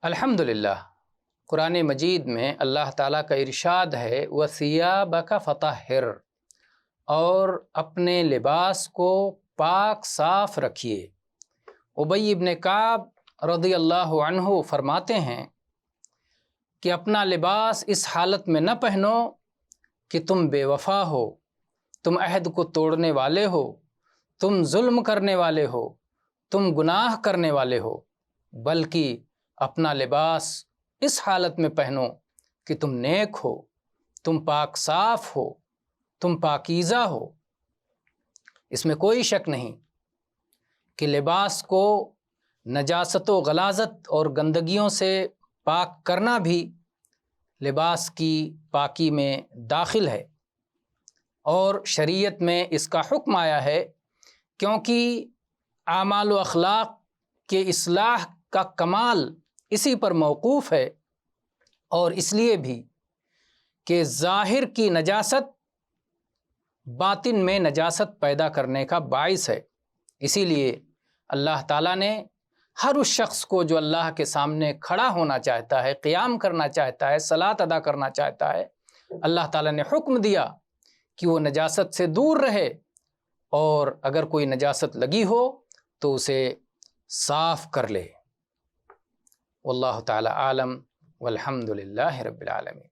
الحمدللہ، قرآن مجید میں اللہ تعالیٰ کا ارشاد ہے وَثِيَابَكَ فَطَهِّرْ، اور اپنے لباس کو پاک صاف رکھیے۔ ابی ابن کعب رضی اللہ عنہ فرماتے ہیں کہ اپنا لباس اس حالت میں نہ پہنو کہ تم بے وفا ہو، تم عہد کو توڑنے والے ہو، تم ظلم کرنے والے ہو، تم گناہ کرنے والے ہو، بلکہ اپنا لباس اس حالت میں پہنو کہ تم نیک ہو، تم پاک صاف ہو، تم پاکیزہ ہو۔ اس میں کوئی شک نہیں کہ لباس کو نجاست و غلاظت اور گندگیوں سے پاک کرنا بھی لباس کی پاکی میں داخل ہے، اور شریعت میں اس کا حکم آیا ہے، کیونکہ اعمال و اخلاق کے اصلاح کا کمال اسی پر موقوف ہے، اور اس لیے بھی کہ ظاہر کی نجاست باطن میں نجاست پیدا کرنے کا باعث ہے۔ اسی لیے اللہ تعالیٰ نے ہر اس شخص کو جو اللہ کے سامنے کھڑا ہونا چاہتا ہے، قیام کرنا چاہتا ہے، صلاۃ ادا کرنا چاہتا ہے، اللہ تعالیٰ نے حکم دیا کہ وہ نجاست سے دور رہے، اور اگر کوئی نجاست لگی ہو تو اسے صاف کر لے۔ واللہ تعالی عالم، والحمد للہ رب العالمین۔